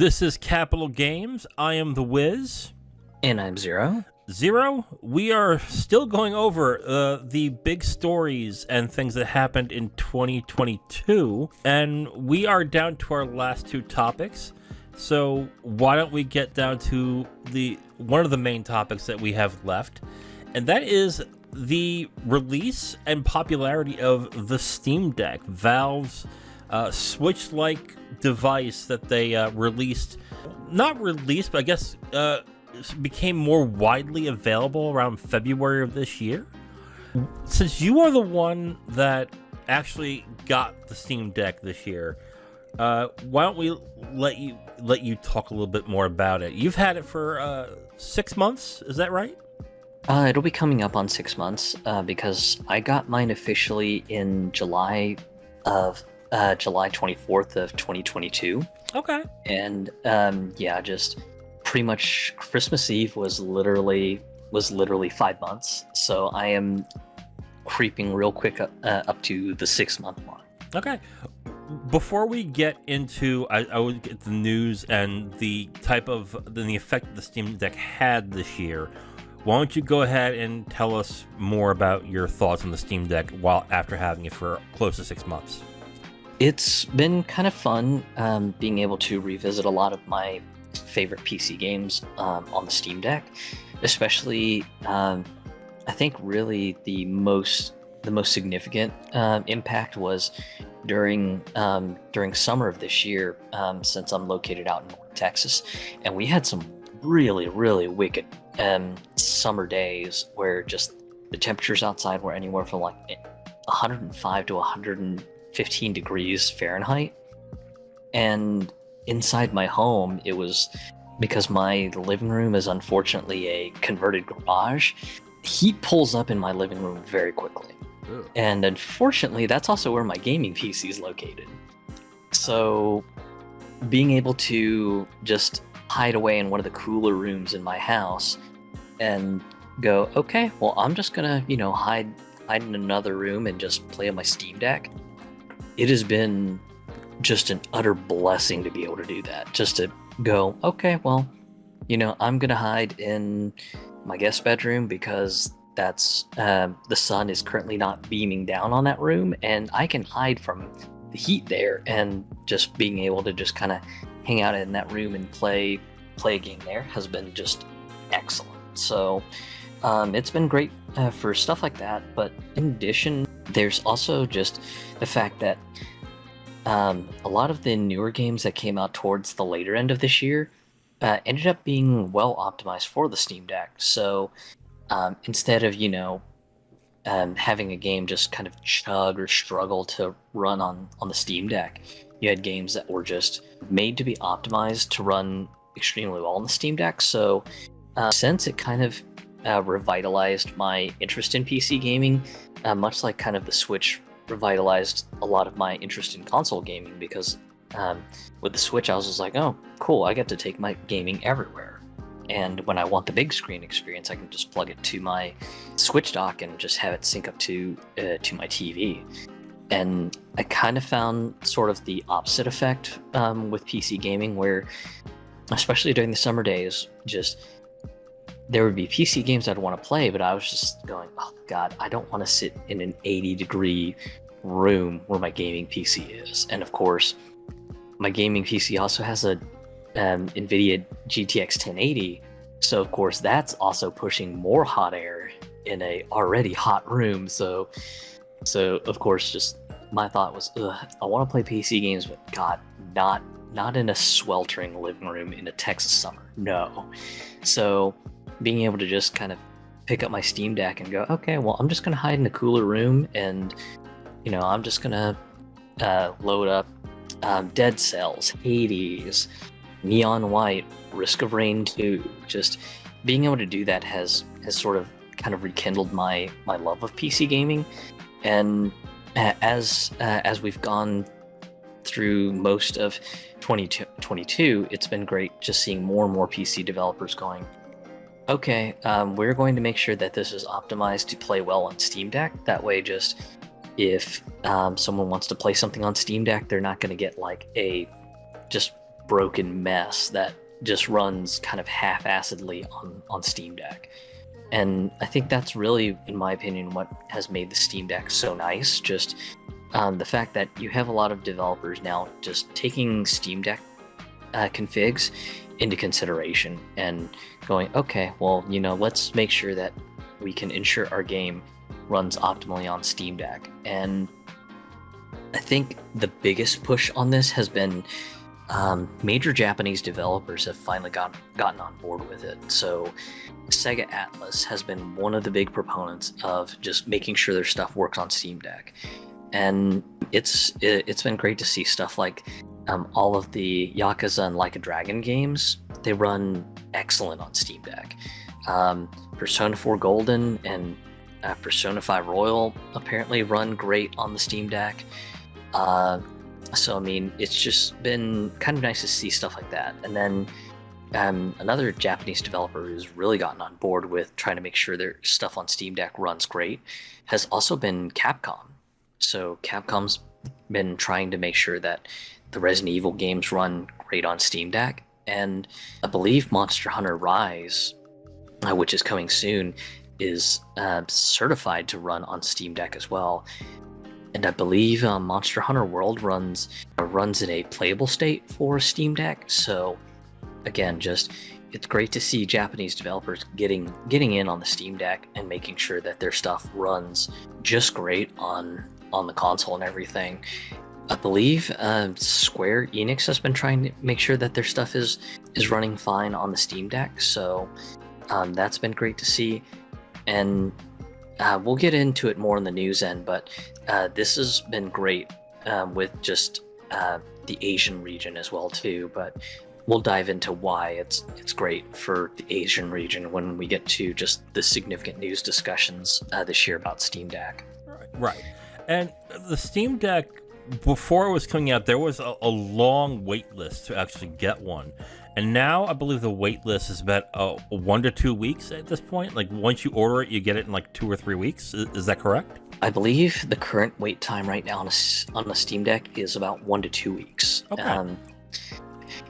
This is Capital Games. I am the Wiz. And I'm Zero. Zero, we are still going over the big stories and things that happened in 2022, and we are down to our last two topics. So why don't we get down to one of the main topics that we have left, and that is the release and popularity of the Steam Deck, Valve's Switch-like device that they released. Not released, but I guess became more widely available around February of this year. Since you are the one that actually got the Steam Deck this year, why don't we let you talk a little bit more about it? You've had it for 6 months, is that right? It'll be coming up on 6 months because I got mine officially in July 24th of 2022. Okay. And just pretty much Christmas Eve was literally 5 months. So I am creeping real quick up to the 6 month mark. Okay. Before we get into I would get the news and the effect that the Steam Deck had this year, why don't you go ahead and tell us more about your thoughts on the Steam Deck after having it for close to 6 months? It's been kind of fun being able to revisit a lot of my favorite PC games on the Steam Deck, especially I think really the most significant impact was during summer of this year, since I'm located out in North Texas, and we had some really wicked summer days where just the temperatures outside were anywhere from like 105 to 115 degrees Fahrenheit, and inside my home, it was, because my living room is unfortunately a converted garage, heat pulls up in my living room very quickly. Ew. And unfortunately, that's also where my gaming PC is located. So being able to just hide away in one of the cooler rooms in my house and go, okay, well, I'm just gonna, hide in another room and just play on my Steam Deck. It has been just an utter blessing to be able to do that. Just to go, okay, well, I'm gonna hide in my guest bedroom because that's the sun is currently not beaming down on that room, and I can hide from the heat there, and just being able to just kind of hang out in that room and play a game there has been just excellent. So it's been great for stuff like that. But in addition, there's also just the fact that a lot of the newer games that came out towards the later end of this year ended up being well optimized for the Steam Deck. So instead of, having a game just kind of chug or struggle to run on the Steam Deck, you had games that were just made to be optimized to run extremely well on the Steam Deck. So since it kind of revitalized my interest in PC gaming, much like kind of the Switch revitalized a lot of my interest in console gaming, because with the Switch I was just like, oh cool, I get to take my gaming everywhere, and when I want the big screen experience I can just plug it to my Switch dock and just have it sync up to my TV. And I kind of found sort of the opposite effect with PC gaming, where especially during the summer days, just there would be PC games I'd want to play, but I was just going, oh god, I don't want to sit in an 80-degree room where my gaming PC is. And of course, my gaming PC also has a NVIDIA GTX 1080, so of course that's also pushing more hot air in a already hot room. So of course, just my thought was, I want to play PC games, but god, not in a sweltering living room in a Texas summer. No. So being able to just kind of pick up my Steam Deck and go, okay, well, I'm just going to hide in a cooler room, and, I'm just going to load up Dead Cells, Hades, Neon White, Risk of Rain 2. Just being able to do that has sort of kind of rekindled my love of PC gaming. And as we've gone through most of 2022, it's been great just seeing more and more PC developers going, okay, we're going to make sure that this is optimized to play well on Steam Deck. That way, just if someone wants to play something on Steam Deck, they're not going to get like a just broken mess that just runs kind of half-assedly on Steam Deck. And I think that's really, in my opinion, what has made the Steam Deck so nice. Just the fact that you have a lot of developers now just taking Steam Deck configs into consideration and going, okay, well, let's make sure that we can ensure our game runs optimally on Steam Deck. And I think the biggest push on this has been major Japanese developers have finally gotten on board with it. So Sega Atlas has been one of the big proponents of just making sure their stuff works on Steam Deck. And it's been great to see stuff like all of the Yakuza and Like a Dragon games. They run excellent on Steam Deck. Persona 4 Golden and Persona 5 Royal apparently run great on the Steam Deck. So I mean, it's just been kind of nice to see stuff like that. And then another Japanese developer who's really gotten on board with trying to make sure their stuff on Steam Deck runs great has also been Capcom. So Capcom's been trying to make sure that the Resident Evil games run great on Steam Deck. And I believe Monster Hunter Rise, which is coming soon, is certified to run on Steam Deck as well. And I believe Monster Hunter World runs in a playable state for Steam Deck. So again, just it's great to see Japanese developers getting in on the Steam Deck and making sure that their stuff runs just great on the console and everything. I believe Square Enix has been trying to make sure that their stuff is running fine on the Steam Deck. So that's been great to see. And we'll get into it more in the news end, but this has been great with just the Asian region as well too. But we'll dive into why it's great for the Asian region when we get to just the significant news discussions this year about Steam Deck. Right. And the Steam Deck, before it was coming out, there was a long wait list to actually get one. And now I believe the wait list is about 1 to 2 weeks at this point. Like once you order it, you get it in like 2 or 3 weeks. Is that correct? I believe the current wait time right now on the Steam Deck is about 1 to 2 weeks. Okay.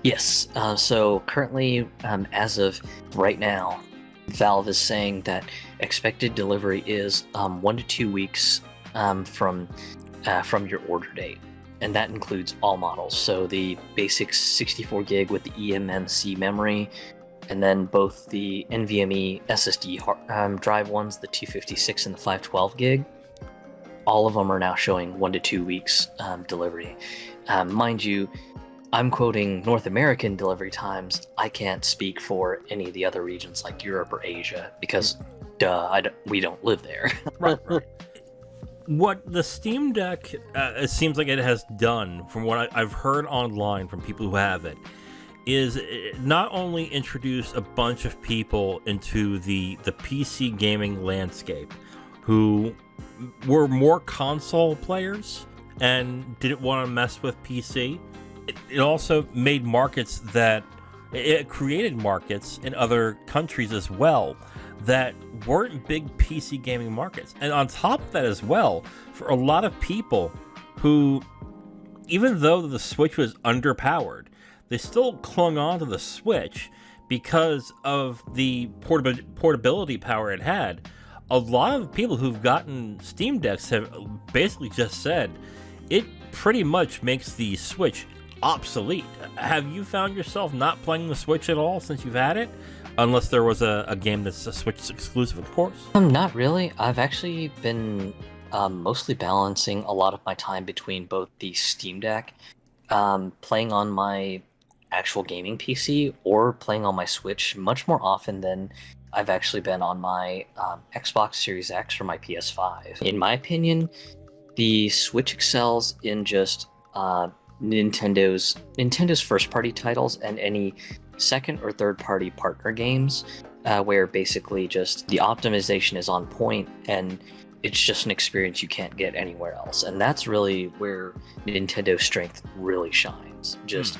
Yes. So currently, as of right now, Valve is saying that expected delivery is 1 to 2 weeks from your order date. And that includes all models. So the basic 64 gig with the eMMC memory, and then both the NVMe SSD drive ones, the 256 and the 512 gig. All of them are now showing 1 to 2 weeks delivery. Mind you, I'm quoting North American delivery times. I can't speak for any of the other regions like Europe or Asia because, we don't live there. Right. What the Steam Deck, it seems like it has done, from what I've heard online from people who have it, is it not only introduced a bunch of people into the PC gaming landscape who were more console players and didn't want to mess with PC, it also made markets that, it created markets in other countries as well that weren't big PC gaming markets. And on top of that as well, for a lot of people who, even though the Switch was underpowered, they still clung on to the Switch because of the portability power it had. A lot of people who've gotten Steam Decks have basically just said it pretty much makes the Switch obsolete. Have you found yourself not playing the Switch at all since you've had it? Unless there was a game that's a Switch exclusive, of course. Not really. I've actually been mostly balancing a lot of my time between both the Steam Deck, playing on my actual gaming PC, or playing on my Switch much more often than I've actually been on my Xbox Series X or my PS5. In my opinion, the Switch excels in just Nintendo's first-party titles and any second or third-party partner games, where basically just the optimization is on point and it's just an experience you can't get anywhere else. And that's really where Nintendo's strength really shines. Just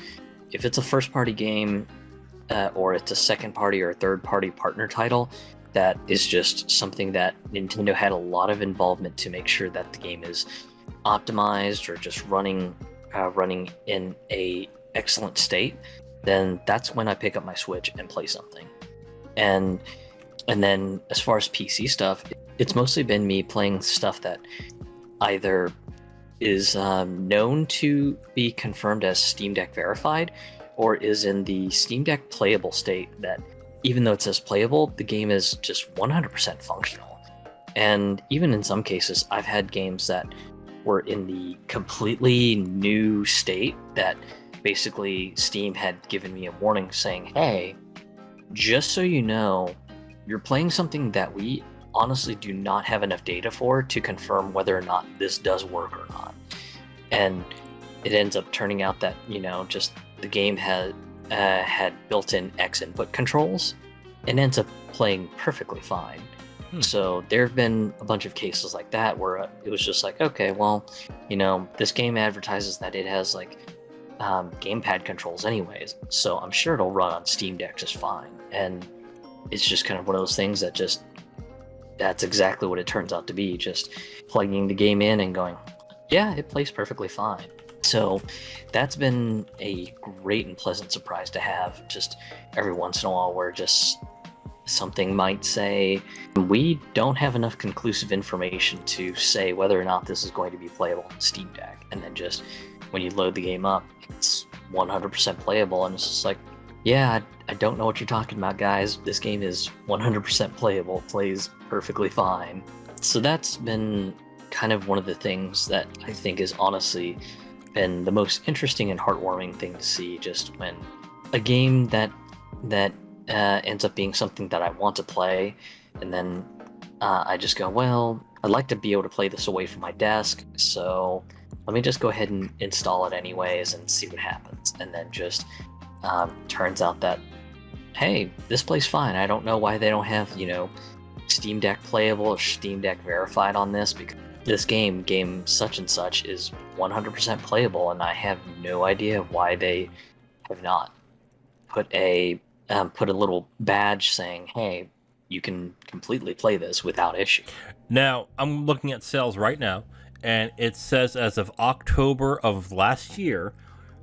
if it's a first-party game or it's a second-party or third-party partner title, that is just something that Nintendo had a lot of involvement to make sure that the game is optimized or just running in a excellent state, then that's when I pick up my Switch and play something. And then as far as PC stuff, it's mostly been me playing stuff that either is known to be confirmed as Steam Deck verified, or is in the Steam Deck playable state that even though it says playable, the game is just 100% functional. And even in some cases, I've had games that were in the completely new state that basically Steam had given me a warning saying, hey, just so you know, you're playing something that we honestly do not have enough data for to confirm whether or not this does work or not. And it ends up turning out that, just the game had built-in X input controls and ends up playing perfectly fine. So there have been a bunch of cases like that where it was just like, okay, well, this game advertises that it has like gamepad controls anyways, so I'm sure it'll run on Steam Deck just fine. And it's just kind of one of those things that that's exactly what it turns out to be, just plugging the game in and going, yeah, it plays perfectly fine. So that's been a great and pleasant surprise to have just every once in a while, where just something might say, we don't have enough conclusive information to say whether or not this is going to be playable on Steam Deck. And then just when you load the game up, it's 100% playable. And it's just like, yeah, I don't know what you're talking about, guys. This game is 100% playable, plays perfectly fine. So that's been kind of one of the things that I think is honestly been the most interesting and heartwarming thing to see, just when a game that ends up being something that I want to play, and then I just go, well, I'd like to be able to play this away from my desk, so let me just go ahead and install it anyways and see what happens. And then just turns out that, hey, this plays fine. I don't know why they don't have, Steam Deck playable or Steam Deck verified on this, because this game such and such is 100% playable, and I have no idea why they have not put a little badge saying, hey, you can completely play this without issue. Now, I'm looking at sales right now, and it says as of October of last year,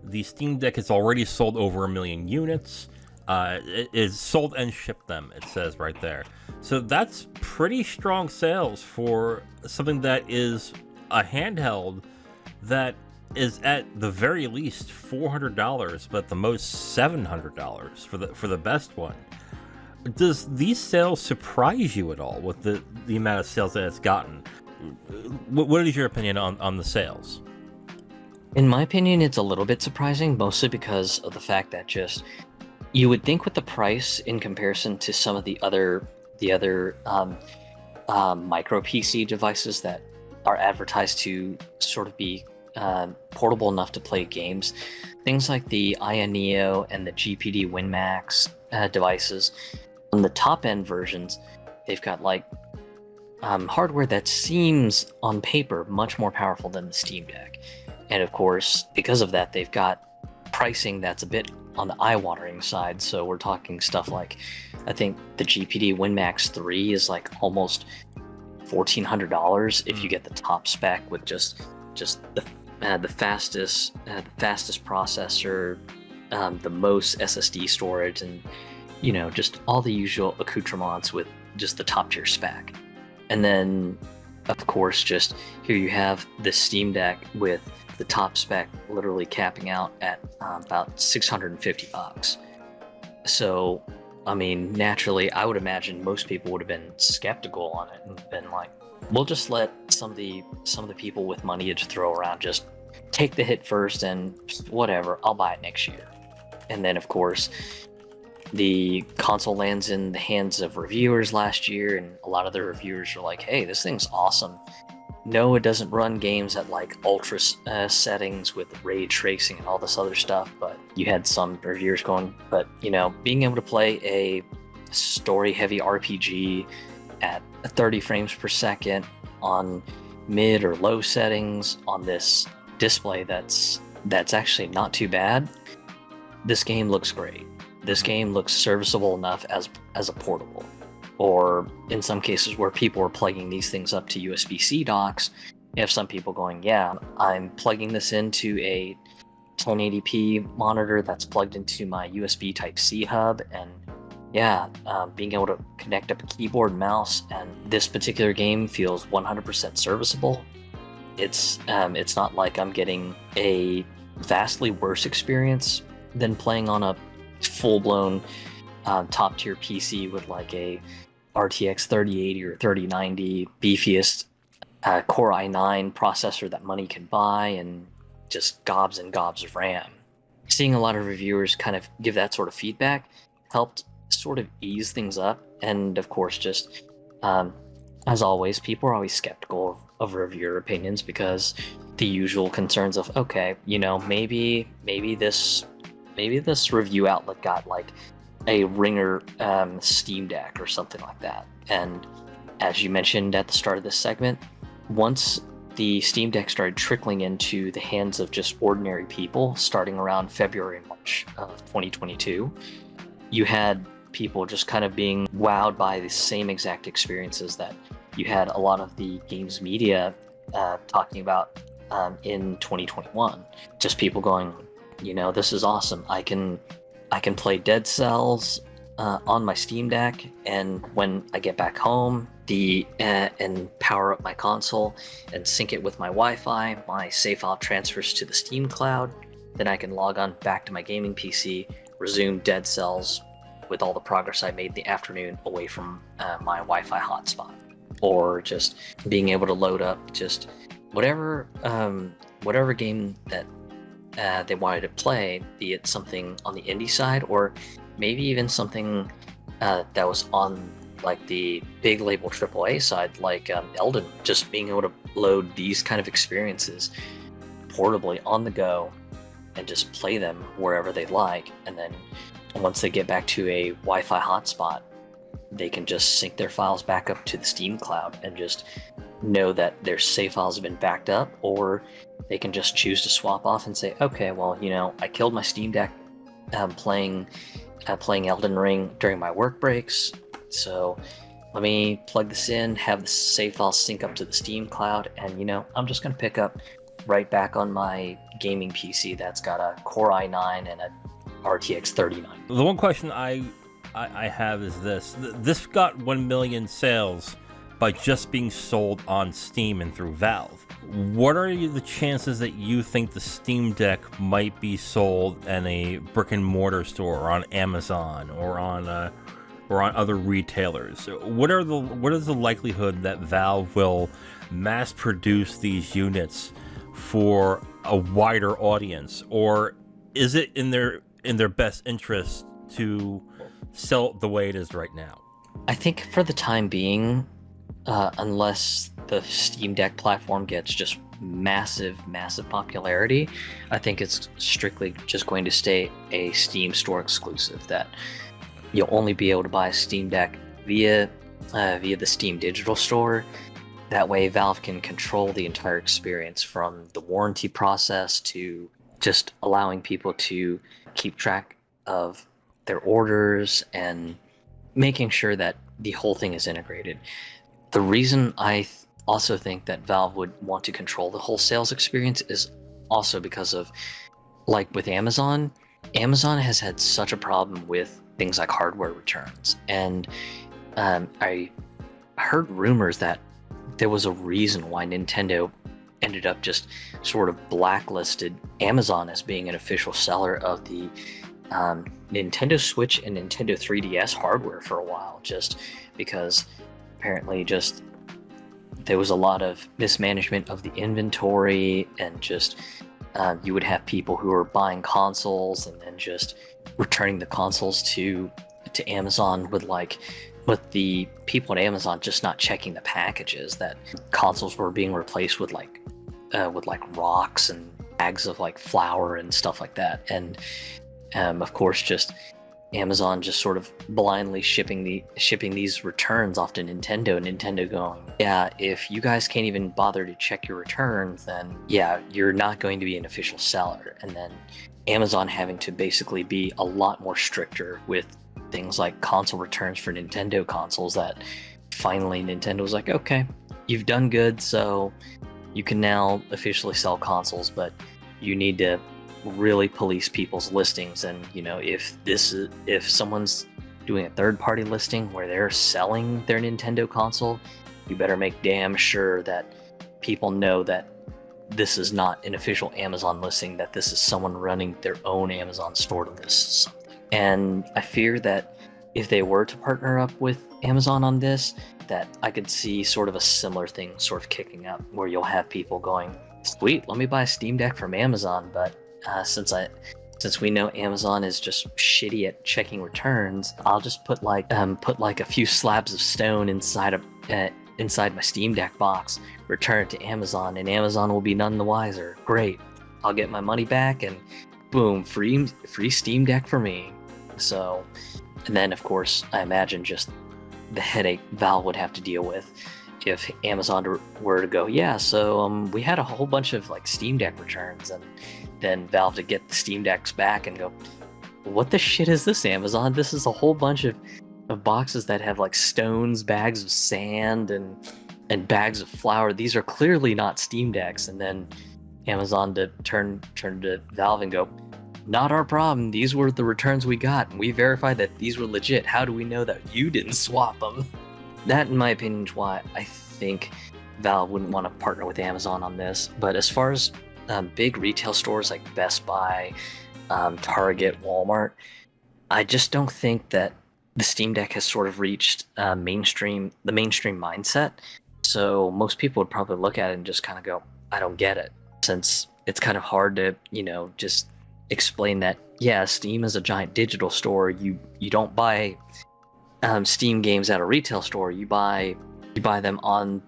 the Steam Deck has already sold over 1 million units. It is sold and shipped them, it says right there. So that's pretty strong sales for something that is a handheld that is at the very least $400, but the most $700 for the best one. Does these sales surprise you at all with the amount of sales that it's gotten? What is your opinion on the sales? In my opinion, it's a little bit surprising, mostly because of the fact that just you would think with the price in comparison to some of the other micro PC devices that are advertised to sort of be portable enough to play games, things like the Aya Neo and the GPD WinMax devices, on the top end versions, they've got like hardware that seems on paper much more powerful than the Steam Deck. And of course, because of that, they've got pricing that's a bit on the eye-watering side. So we're talking stuff like, I think the GPD WinMax 3 is like almost $1,400 if you get the top spec with just the fastest processor, the most SSD storage, and just all the usual accoutrements with just the top tier spec. And then of course, just here you have the Steam Deck with the top spec literally capping out at about $650. So, I mean, naturally, I would imagine most people would have been skeptical on it and been like, we'll just let some of the people with money to throw around just take the hit first and whatever, I'll buy it next year. And then, of course, the console lands in the hands of reviewers last year, and a lot of the reviewers are like, hey, this thing's awesome. No, it doesn't run games at like ultra settings with ray tracing and all this other stuff, but you had some reviewers going, but being able to play a story heavy RPG at 30 frames per second on mid or low settings on this display that's actually not too bad, this game looks great. This game looks serviceable enough as a portable. Or in some cases where people are plugging these things up to USB-C docks, you have some people going, yeah, I'm plugging this into a 1080p monitor that's plugged into my USB Type-C hub, and yeah, being able to connect up a keyboard and mouse, and this particular game feels 100% serviceable. It's not like I'm getting a vastly worse experience than playing on a full-blown top-tier PC with like a RTX 3080 or 3090 beefiest Core i9 processor that money can buy, and just gobs and gobs of RAM. Seeing a lot of reviewers kind of give that sort of feedback helped sort of ease things up. And of course, just as always, people are always skeptical of reviewer opinions because the usual concerns of, okay, you know, maybe this review outlet got like a ringer Steam Deck or something like that. And as you mentioned at the start of this segment, once the Steam Deck started trickling into the hands of just ordinary people starting around February and March of 2022, you had people just kind of being wowed by the same exact experiences that you had a lot of the games media talking about in 2021. Just people going, you know, this is awesome. I can play Dead Cells on my Steam Deck, and when I get back home, and power up my console and sync it with my Wi-Fi, my save file transfers to the Steam cloud. Then I can log on back to my gaming PC, resume Dead Cells with all the progress I made in the afternoon away from my Wi-Fi hotspot, or just being able to load up just whatever game that they wanted to play, be it something on the indie side or maybe even something that was on like the big label AAA side, like Elden. Just being able to load these kind of experiences portably on the go and just play them wherever they like, and then once they get back to a Wi-Fi hotspot, they can just sync their files back up to the Steam cloud and just know that their save files have been backed up, or they can just choose to swap off and say, okay, well, you know, I killed my Steam Deck playing Elden Ring during my work breaks, so let me plug this in, have the save file sync up to the Steam cloud, and, you know, I'm just going to pick up right back on my gaming PC that's got a Core i9 and a RTX 3090. The one question I have is this. This got 1 million sales by just being sold on Steam and through Valve. What are the chances that you think the Steam Deck might be sold in a brick and mortar store or on Amazon or on other retailers? What is the likelihood that Valve will mass produce these units for a wider audience, or is it in their best interest to sell it the way it is right now? I think for the time being, unless the Steam Deck platform gets just massive popularity, I think it's strictly just going to stay a Steam store exclusive, that you'll only be able to buy a Steam Deck via the Steam digital store. That way Valve can control the entire experience, from the warranty process to just allowing people to keep track of their orders and making sure that the whole thing is integrated. The reason I also think that Valve would want to control the whole sales experience is also because of, like with Amazon has had such a problem with things like hardware returns. And I heard rumors that there was a reason why Nintendo ended up just sort of blacklisted Amazon as being an official seller of the Nintendo Switch and Nintendo 3DS hardware for a while, just because apparently just there was a lot of mismanagement of the inventory, and just you would have people who were buying consoles and then just returning the consoles to Amazon with the people at Amazon just not checking the packages, that consoles were being replaced with rocks and bags of like flour and stuff like that. And of course, just Amazon just sort of blindly shipping these returns off to Nintendo, and Nintendo going, yeah, if you guys can't even bother to check your returns, then yeah, you're not going to be an official seller. And then Amazon having to basically be a lot more stricter with things like console returns for Nintendo consoles, that finally Nintendo was like, okay, you've done good, so you can now officially sell consoles, but you need to really police people's listings. And if someone's doing a third-party listing where they're selling their Nintendo console, you better make damn sure that people know that this is not an official Amazon listing, that this is someone running their own Amazon store to list something. And I fear that if they were to partner up with Amazon on this, that I could see sort of a similar thing sort of kicking up, where you'll have people going, sweet, let me buy a Steam Deck from Amazon, but since we know Amazon is just shitty at checking returns, I'll just put like a few slabs of stone inside my Steam Deck box, return it to Amazon, and Amazon will be none the wiser. Great, I'll get my money back, and boom, free Steam Deck for me. So, and then of course, I imagine just the headache Valve would have to deal with if Amazon were to go, yeah, so we had a whole bunch of like Steam Deck returns, and then Valve to get the Steam Decks back and go, what the shit is this, Amazon? This is a whole bunch of boxes that have like stones, bags of sand, and bags of flour. These are clearly not Steam Decks. And then Amazon to turn to Valve and go, not our problem. These were the returns we got, and we verified that these were legit. How do we know that you didn't swap them? That, in my opinion, is why I think Valve wouldn't want to partner with Amazon on this. But as far as big retail stores like Best Buy, Target, Walmart, I just don't think that the Steam Deck has sort of reached the mainstream mindset. So most people would probably look at it and just kind of go, I don't get it. Since it's kind of hard to, just explain that, yeah, Steam is a giant digital store. You don't buy Steam games at a retail store. You buy them on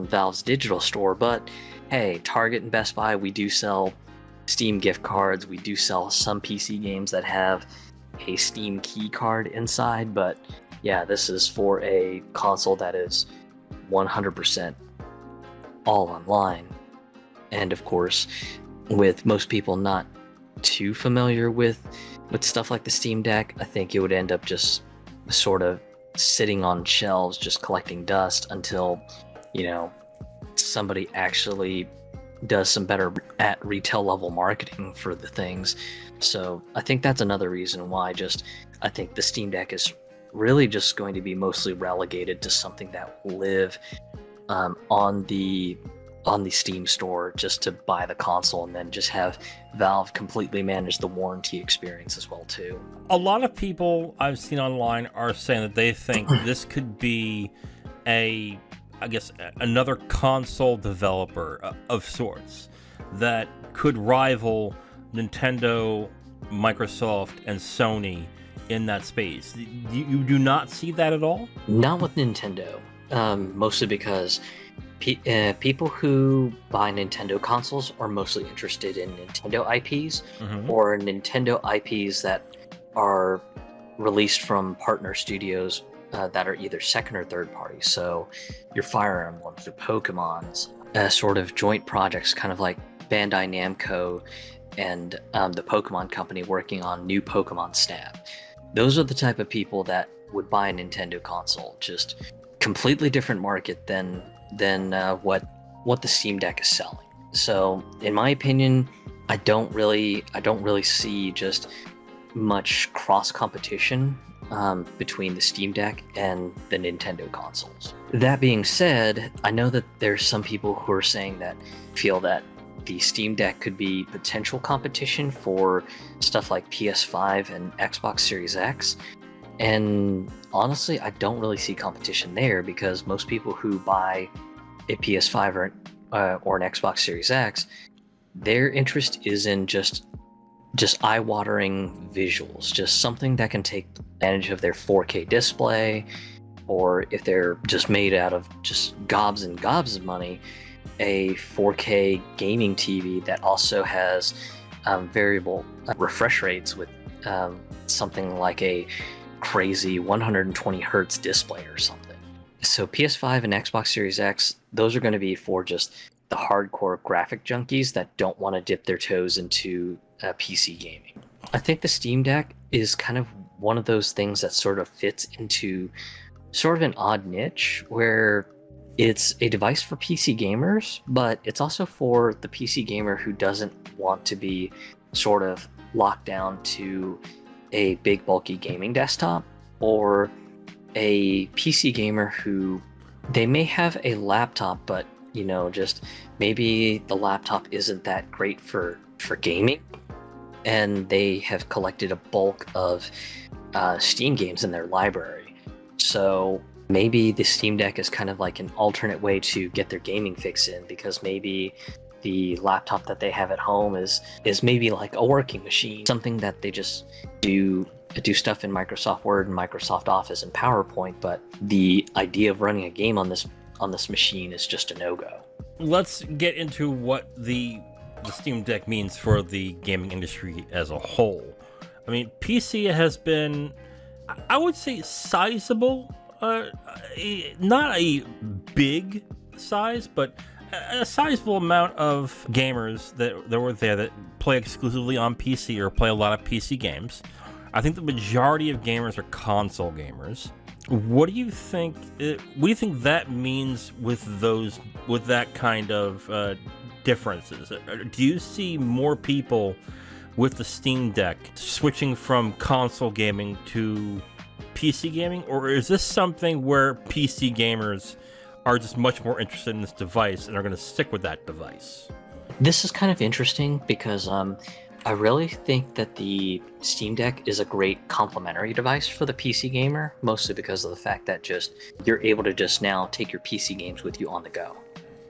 Valve's digital store. But hey, Target and Best Buy, we do sell Steam gift cards. We do sell some PC games that have a Steam key card inside. But yeah, this is for a console that is 100% all online. And of course, with most people not too familiar with stuff like the Steam Deck, I think it would end up just sort of sitting on shelves, just collecting dust until, somebody actually does some better at retail level marketing for the things. So I think that's another reason why I think the Steam Deck is really just going to be mostly relegated to something that will live on the Steam store, just to buy the console, and then just have Valve completely manage the warranty experience as well too. A lot of people I've seen online are saying that they think this could be another console developer of sorts that could rival Nintendo, Microsoft, and Sony in that space. You do not see that at all? Not with Nintendo, mostly because people who buy Nintendo consoles are mostly interested in Nintendo IPs, or Nintendo IPs that are released from partner studios that are either second or third party. So your Fire Emblems, your Pokemons, sort of joint projects, kind of like Bandai Namco and the Pokemon Company working on new Pokemon Snap. Those are the type of people that would buy a Nintendo console. Just completely different market than what the Steam Deck is selling. So in my opinion, I don't really see just much cross competition between the Steam Deck and the Nintendo consoles. That being said, I know that there's some people who are saying that feel that the Steam Deck could be potential competition for stuff like PS5 and Xbox Series X. And honestly, I don't really see competition there, because most people who buy a PS5 or an Xbox Series X, their interest is in just eye-watering visuals, just something that can take advantage of their 4K display, or if they're just made out of just gobs and gobs of money, a 4K gaming TV that also has variable refresh rates with something like a crazy 120 hertz display or something. So PS5 and Xbox Series X, those are going to be for just the hardcore graphic junkies that don't want to dip their toes into PC gaming. I think the Steam Deck is kind of one of those things that sort of fits into sort of an odd niche, where it's a device for PC gamers, but it's also for the PC gamer who doesn't want to be sort of locked down to a big bulky gaming desktop, or a PC gamer who they may have a laptop, but just maybe the laptop isn't that great for gaming, and they have collected a bulk of Steam games in their library. So maybe the Steam Deck is kind of like an alternate way to get their gaming fix in, because maybe the laptop that they have at home is maybe like a working machine, something that they just do stuff in Microsoft Word and Microsoft Office and PowerPoint, but the idea of running a game on this machine is just a no-go. Let's get into what the Steam Deck means for the gaming industry as a whole. I mean, PC has been, I would say, sizable. Not a big size, but a sizable amount of gamers that were there that play exclusively on PC or play a lot of PC games. I think the majority of gamers are console gamers. What do you think? What do you think that means with that kind of differences? Do you see more people with the Steam Deck switching from console gaming to PC gaming, or is this something where PC gamers are just much more interested in this device and are going to stick with that device? This is kind of interesting because I really think that the Steam Deck is a great complementary device for the PC gamer, mostly because of the fact that you're able to just now take your PC games with you on the go.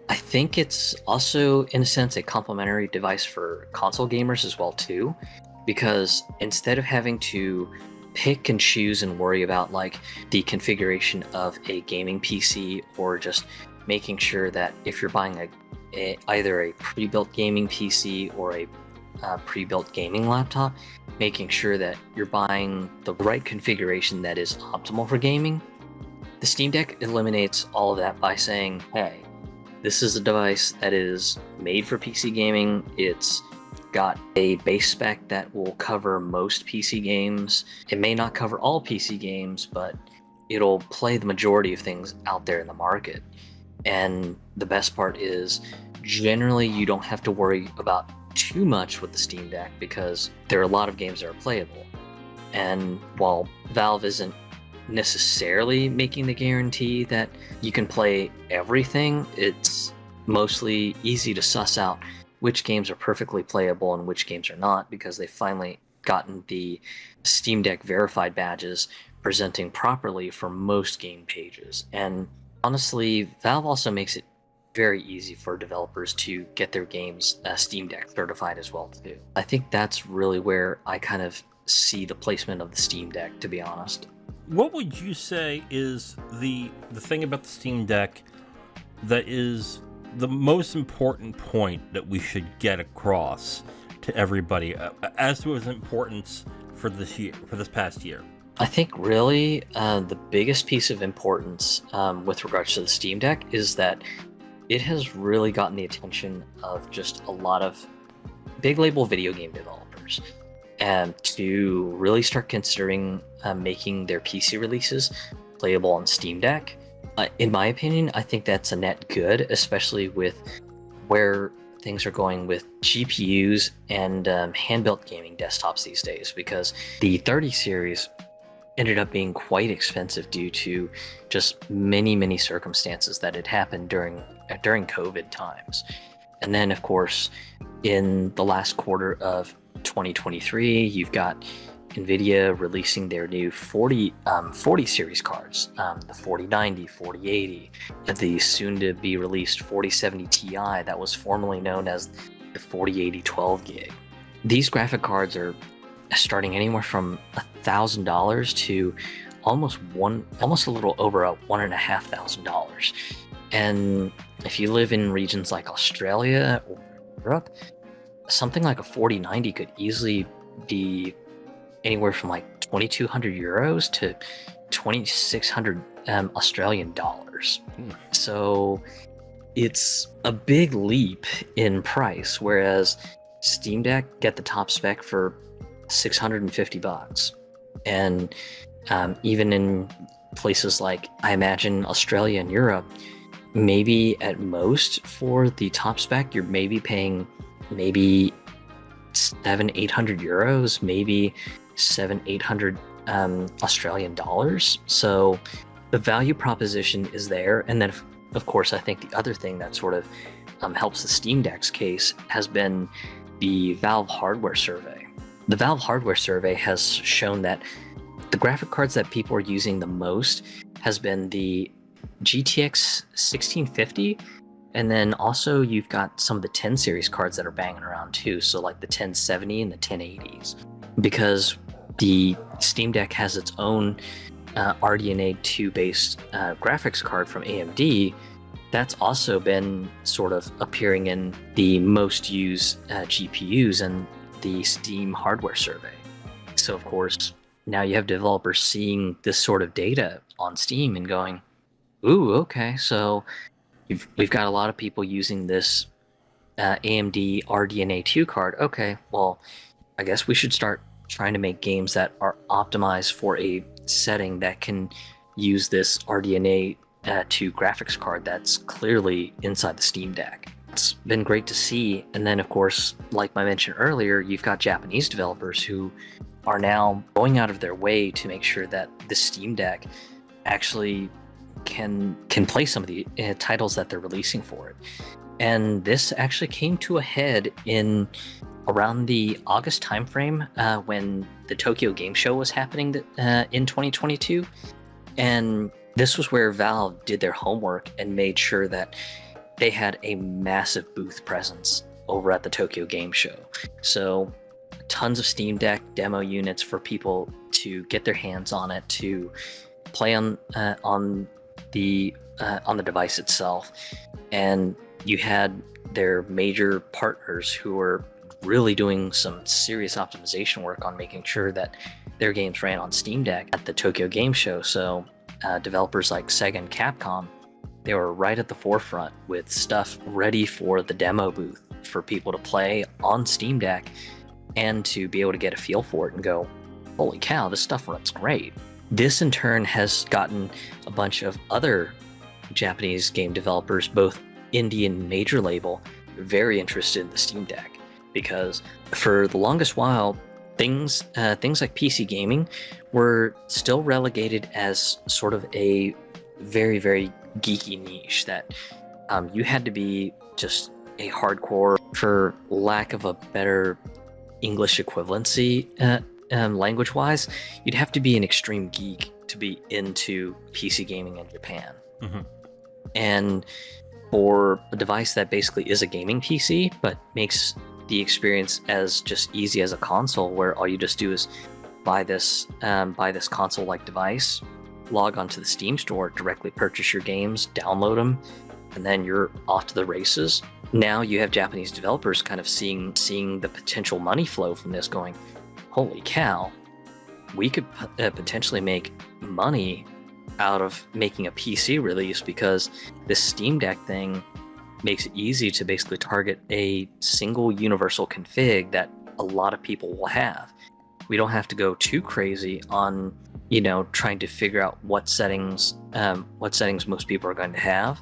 I think it's also, in a sense, a complementary device for console gamers as well too, because instead of having to pick and choose and worry about like the configuration of a gaming PC, or just making sure that if you're buying either a pre-built gaming PC or a pre-built gaming laptop, making sure that you're buying the right configuration that is optimal for gaming, the Steam Deck eliminates all of that by saying, hey, this is a device that is made for PC gaming. It's got a base spec that will cover most PC games. It may not cover all PC games, but it'll play the majority of things out there in the market. And the best part is, generally you don't have to worry about too much with the Steam Deck, because there are a lot of games that are playable. And while Valve isn't necessarily making the guarantee that you can play everything, it's mostly easy to suss out which games are perfectly playable and which games are not, because they've finally gotten the Steam Deck verified badges presenting properly for most game pages. And honestly, Valve also makes it very easy for developers to get their games Steam Deck certified as well too. I think that's really where I kind of see the placement of the Steam Deck, to be honest. What would you say is the thing about the Steam Deck that is the most important point that we should get across to everybody as to its importance for this past year? I think really the biggest piece of importance with regards to the Steam Deck is that it has really gotten the attention of just a lot of big label video game developers, and to really start considering making their PC releases playable on Steam Deck. In my opinion, I think that's a net good, especially with where things are going with GPUs and hand-built gaming desktops these days, because the 30 series ended up being quite expensive due to just many circumstances that had happened during COVID times. And then, of course, in the last quarter of 2023, you've got NVIDIA releasing their new 40 series cards, the 4090, 4080, the soon-to-be released 4070 Ti that was formerly known as the 4080 12 gig. These graphic cards are starting anywhere from $1,000 to almost a little over $1,500. And if you live in regions like Australia or Europe, something like a 4090 could easily be anywhere from like 2,200 euros to 2,600 Australian dollars. So it's a big leap in price, whereas Steam Deck get the top spec for $650. And even in places like, I imagine, Australia and Europe, maybe at most for the top spec, you're maybe paying maybe €700-800, maybe 700-800 Australian dollars. So the value proposition is there. And then, of course, I think the other thing that sort of helps the Steam Deck's case has been the Valve hardware survey. The Valve hardware survey has shown that the graphic cards that people are using the most has been the GTX 1650, and then also you've got some of the 10 series cards that are banging around too, so like the 1070 and the 1080s. Because the Steam Deck has its own RDNA 2 based graphics card from AMD, that's also been sort of appearing in the most used GPUs and the Steam hardware survey. So of course, now you have developers seeing this sort of data on Steam and going, ooh, okay, so we've got a lot of people using this AMD RDNA 2 card. Okay, well, I guess we should start trying to make games that are optimized for a setting that can use this RDNA 2 graphics card that's clearly inside the Steam Deck. It's been great to see. And then, of course, like I mentioned earlier, you've got Japanese developers who are now going out of their way to make sure that the Steam Deck actually can play some of the titles that they're releasing for it. And this actually came to a head in around the August timeframe when the Tokyo Game Show was happening in 2022. And this was where Valve did their homework and made sure that they had a massive booth presence over at the Tokyo Game Show. So tons of Steam Deck demo units for people to get their hands on it, to play on the device itself. And you had their major partners who were really doing some serious optimization work on making sure that their games ran on Steam Deck at the Tokyo Game Show. So developers like Sega and Capcom, they were right at the forefront with stuff ready for the demo booth for people to play on Steam Deck and to be able to get a feel for it and go, holy cow, this stuff runs great. This in turn has gotten a bunch of other Japanese game developers, both indie and major label, very interested in the Steam Deck, because for the longest while, things like PC gaming were still relegated as sort of a very, very geeky niche that you had to be just a hardcore, for lack of a better English equivalency language-wise, you'd have to be an extreme geek to be into PC gaming in Japan. Mm-hmm. And for a device that basically is a gaming PC, but makes the experience as just easy as a console, where all you just do is buy this console-like device, log onto the Steam store, directly purchase your games, download them, and then you're off to the races. Now you have Japanese developers kind of seeing the potential money flow from this, going, holy cow, we could potentially make money out of making a PC release, because this Steam Deck thing makes it easy to basically target a single universal config that a lot of people will have. We don't have to go too crazy on, trying to figure out what settings most people are going to have.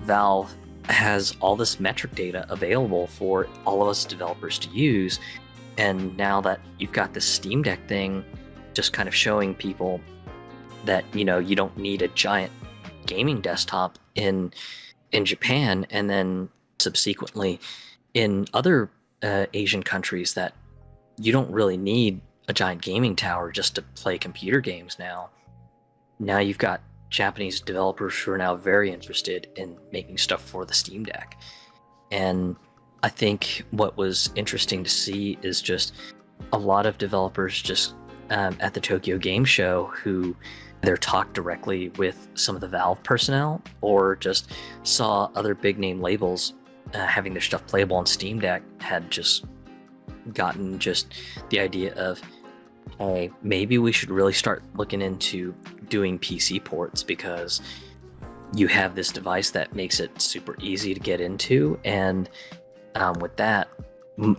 Valve has all this metric data available for all of us developers to use. And now that you've got this Steam Deck thing just kind of showing people that, you don't need a giant gaming desktop in Japan, and then subsequently in other Asian countries, that you don't really need a giant gaming tower just to play computer games now. Now you've got Japanese developers who are now very interested in making stuff for the Steam Deck. And I think what was interesting to see is just a lot of developers just at the Tokyo Game Show who either talked directly with some of the Valve personnel or just saw other big name labels having their stuff playable on Steam Deck, had just gotten just the idea of, hey, maybe we should really start looking into doing PC ports, because you have this device that makes it super easy to get into, and with that,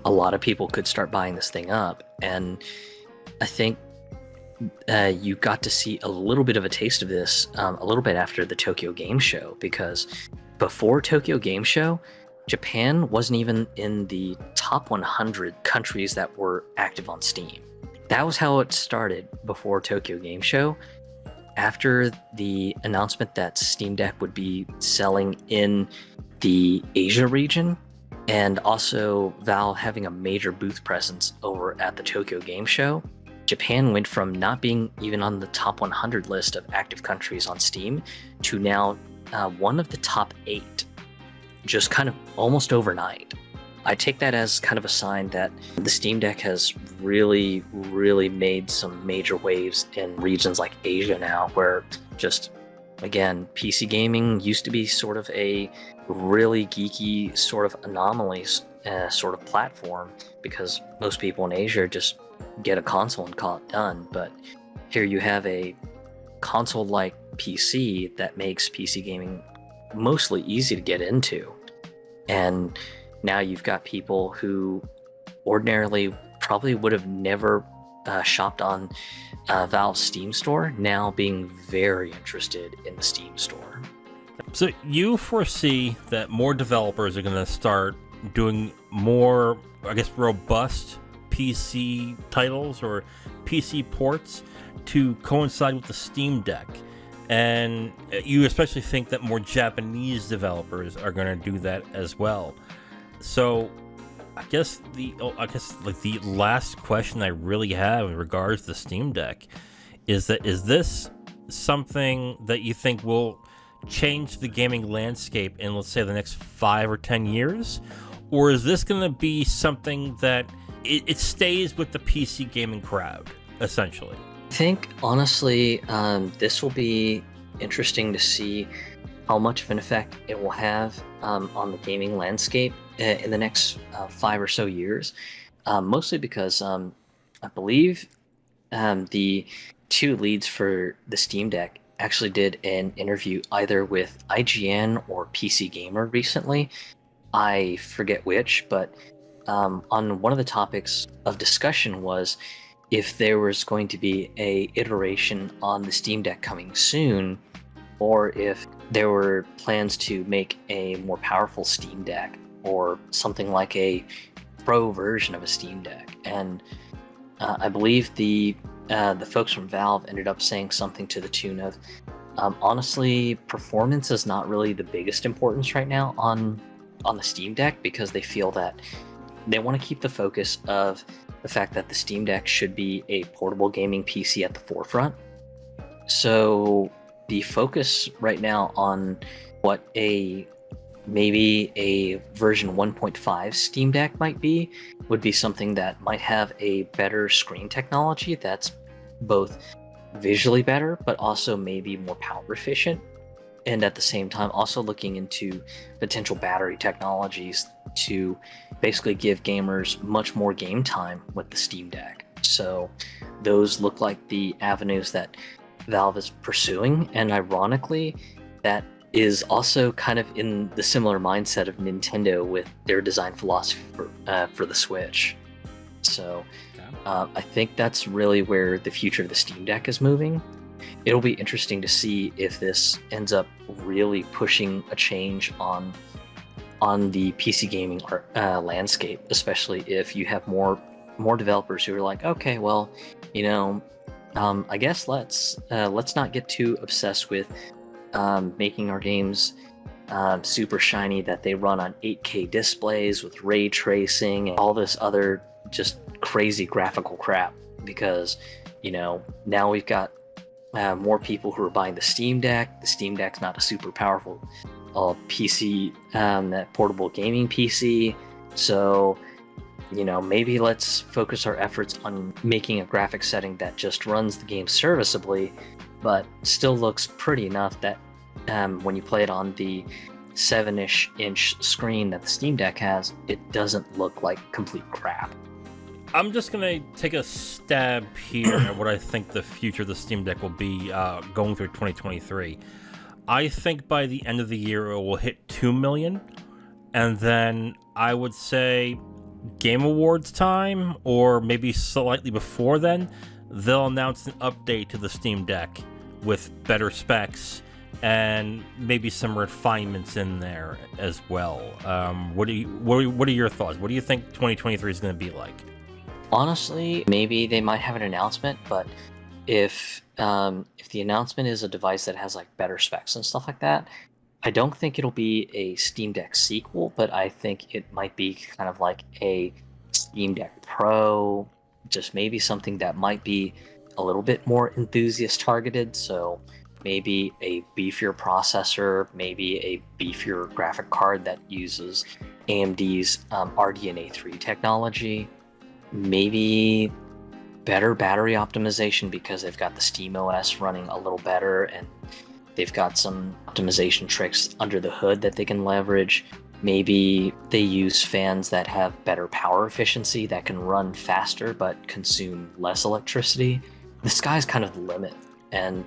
a lot of people could start buying this thing up. And I think you got to see a little bit of a taste of this a little bit after the Tokyo Game Show, because before Tokyo Game Show, Japan wasn't even in the top 100 countries that were active on Steam. That was how it started before Tokyo Game Show. After the announcement that Steam Deck would be selling in the Asia region, and also Valve having a major booth presence over at the Tokyo Game Show, Japan went from not being even on the top 100 list of active countries on Steam to now one of the top 8, just kind of almost overnight. I take that as kind of a sign that the Steam Deck has really, really made some major waves in regions like Asia now, where just, again, PC gaming used to be sort of a really geeky sort of anomaly sort of platform, because most people in Asia just get a console and call it done. But here you have a console-like PC that makes PC gaming mostly easy to get into. And now you've got people who ordinarily probably would have never shopped on Valve's Steam store, now being very interested in the Steam store. So you foresee that more developers are going to start doing more, I guess, robust PC titles or PC ports to coincide with the Steam Deck. And you especially think that more Japanese developers are going to do that as well. So I guess the last question I really have in regards to the Steam Deck is this something that you think will change the gaming landscape in, let's say, the next 5 or 10 years? Or is this going to be something that it stays with the PC gaming crowd, essentially? I think, honestly, this will be interesting to see how much of an effect it will have on the gaming landscape in the next 5 or so years. Mostly because I believe the 2 leads for the Steam Deck actually did an interview either with IGN or PC Gamer recently. I forget which, but on one of the topics of discussion was if there was going to be a iteration on the Steam Deck coming soon, or if there were plans to make a more powerful Steam Deck, or something like a pro version of a Steam Deck. And I believe the folks from Valve ended up saying something to the tune of, honestly, performance is not really the biggest importance right now on the Steam Deck, because they feel that they want to keep the focus of the fact that the Steam Deck should be a portable gaming PC at the forefront. So the focus right now on what maybe a version 1.5 Steam Deck might be would be something that might have a better screen technology that's both visually better but also maybe more power efficient, and at the same time also looking into potential battery technologies to basically give gamers much more game time with the Steam Deck. So those look like the avenues that Valve is pursuing, and ironically, that is also kind of in the similar mindset of Nintendo with their design philosophy for the Switch. So I think that's really where the future of the Steam Deck is moving. It'll be interesting to see if this ends up really pushing a change on the PC gaming landscape, especially if you have more developers who are like, okay, well, I guess let's not get too obsessed with making our games super shiny that they run on 8K displays with ray tracing and all this other just crazy graphical crap, because now we've got more people who are buying the Steam Deck. The Steam Deck's not a super powerful PC, that portable gaming PC. So, maybe let's focus our efforts on making a graphic setting that just runs the game serviceably, but still looks pretty enough that when you play it on the 7-ish inch screen that the Steam Deck has, it doesn't look like complete crap. I'm just going to take a stab here at what I think the future of the Steam Deck will be going through 2023. I think by the end of the year it will hit 2 million, and then I would say Game Awards time, or maybe slightly before then, they'll announce an update to the Steam Deck with better specs, and maybe some refinements in there as well. What are your thoughts? What do you think 2023 is going to be like? Honestly, maybe they might have an announcement, but if the announcement is a device that has like better specs and stuff like that, I don't think it'll be a Steam Deck sequel, but I think it might be kind of like a Steam Deck Pro, just maybe something that might be a little bit more enthusiast targeted. So maybe a beefier processor, maybe a beefier graphic card that uses AMD's RDNA 3 technology, maybe better battery optimization because they've got the SteamOS running a little better, and they've got some optimization tricks under the hood that they can leverage. Maybe they use fans that have better power efficiency that can run faster but consume less electricity. The sky's kind of the limit. And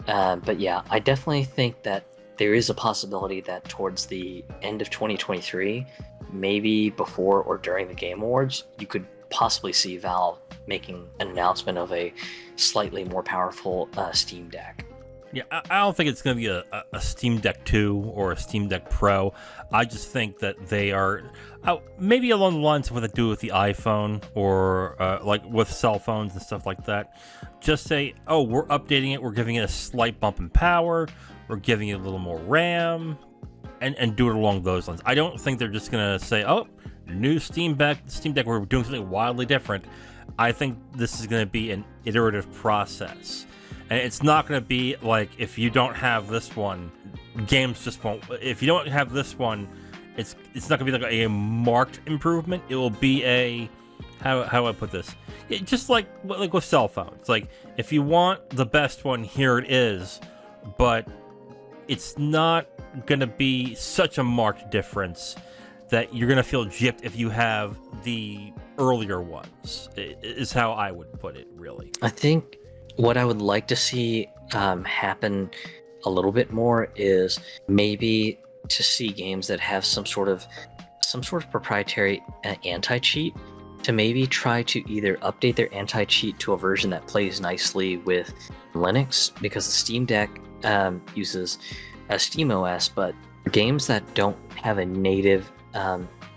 but yeah, I definitely think that there is a possibility that towards the end of 2023, maybe before or during the Game Awards, you could possibly see Valve making an announcement of a slightly more powerful Steam Deck. Yeah, I don't think it's going to be a Steam Deck 2 or a Steam Deck Pro. I just think that they are maybe along the lines of what they do with the iPhone or like with cell phones and stuff like that. Just say, oh, we're updating it. We're giving it a slight bump in power. We're giving it a little more RAM and do it along those lines. I don't think they're just going to say, oh, new Steam Deck, we're doing something wildly different. I think this is going to be an iterative process. And it's not going to be like, if you don't have this one, games just won't. If you don't have this one, it's not going to be like a marked improvement. It will be a, how do I put this? Just like with cell phones. Like, if you want the best one, here it is. But it's not going to be such a marked difference that you're going to feel gypped if you have the earlier ones, is how I would put it, really. I think what I would like to see happen a little bit more is maybe to see games that have some sort of proprietary anti-cheat, to maybe try to either update their anti-cheat to a version that plays nicely with Linux, because the Steam Deck uses SteamOS, but games that don't have a native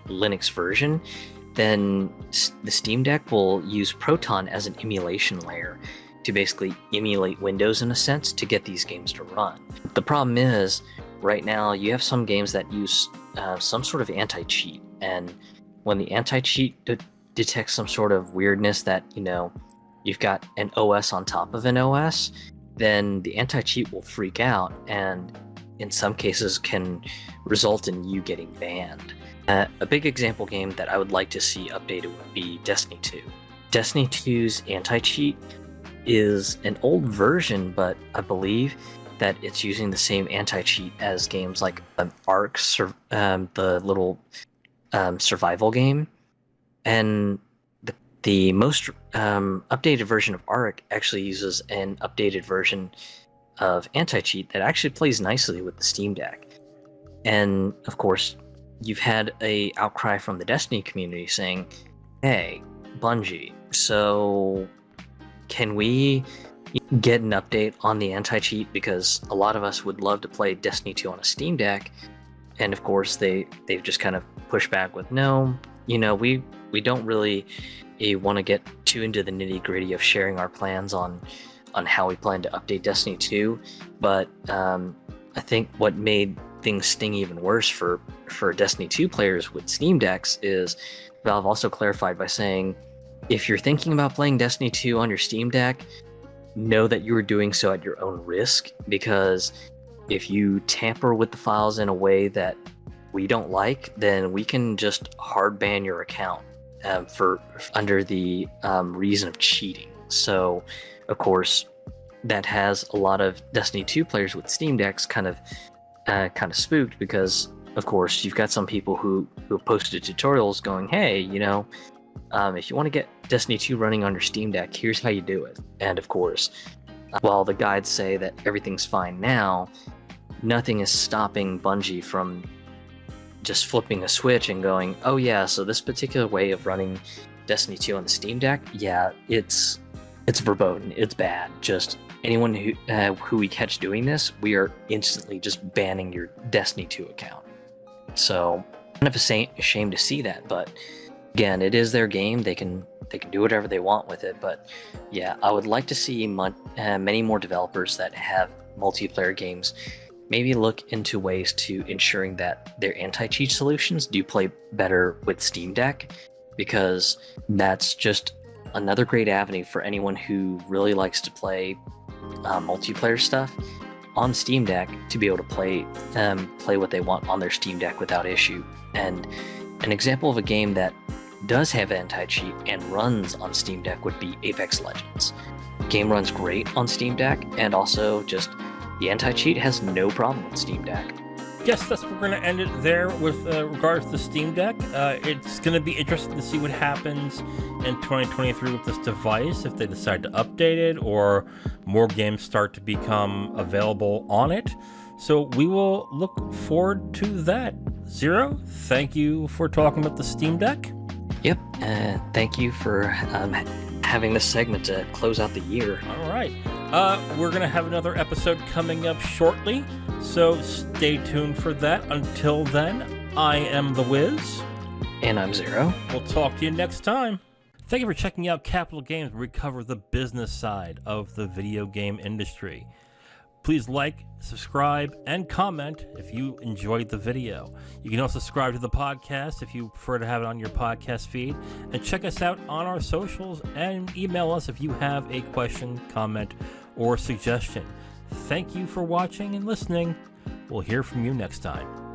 Linux version, then the Steam Deck will use Proton as an emulation layer to basically emulate Windows in a sense to get these games to run. The problem is, right now you have some games that use some sort of anti-cheat, and when the anti-cheat detects some sort of weirdness that, you know, you've got an OS on top of an OS, then the anti-cheat will freak out and in some cases can result in you getting banned. A big example game that I would like to see updated would be Destiny 2. Destiny 2's anti-cheat is an old version, but I believe that it's using the same anti-cheat as games like Ark, the little survival game. And the most updated version of Ark actually uses an updated version of anti-cheat that actually plays nicely with the Steam Deck. And of course, you've had a outcry from the Destiny community saying, hey, Bungie, so can we get an update on the anti-cheat? Because a lot of us would love to play Destiny 2 on a Steam Deck. And of course, they've just kind of pushed back with, no, you know, we don't really want to get too into the nitty-gritty of sharing our plans on how we plan to update Destiny 2. But I think what made things sting even worse for Destiny 2 players with Steam Decks is Valve also clarified by saying, if you're thinking about playing Destiny 2 on your Steam Deck, know that you are doing so at your own risk, because if you tamper with the files in a way that we don't like, then we can just hard ban your account for under the reason of cheating. So, of course, that has a lot of Destiny 2 players with Steam Decks kind of spooked, because, of course, you've got some people who posted tutorials going, hey, you know, if you want to get Destiny 2 running on your Steam Deck, here's how you do it. And of course, while the guides say that everything's fine now, nothing is stopping Bungie from just flipping a switch and going, oh yeah, so this particular way of running Destiny 2 on the Steam Deck, yeah, it's verboten, it's bad, just anyone who we catch doing this, we are instantly just banning your Destiny 2 account. So kind of a shame to see that, but again, it is their game. They can do whatever they want with it. But yeah, I would like to see many more developers that have multiplayer games maybe look into ways to ensuring that their anti-cheat solutions do play better with Steam Deck, because that's just another great avenue for anyone who really likes to play multiplayer stuff on Steam Deck to be able to play what they want on their Steam Deck without issue. And an example of a game that does have anti-cheat and runs on Steam Deck would be Apex Legends. Game runs great on Steam Deck, and also just the anti-cheat has no problem with Steam Deck. Yes, we're going to end it there with regards to the Steam Deck. It's going to be interesting to see what happens in 2023 with this device, if they decide to update it or more games start to become available on it. So we will look forward to that. Zero, thank you for talking about the Steam Deck. Yep, thank you for having this segment to close out the year. All right. We're going to have another episode coming up shortly, so stay tuned for that. Until then, I am The Wiz. And I'm Zero. We'll talk to you next time. Thank you for checking out Capital Games, where we cover the business side of the video game industry. Please like, subscribe, and comment if you enjoyed the video. You can also subscribe to the podcast if you prefer to have it on your podcast feed. And check us out on our socials and email us if you have a question, comment, or suggestion. Thank you for watching and listening. We'll hear from you next time.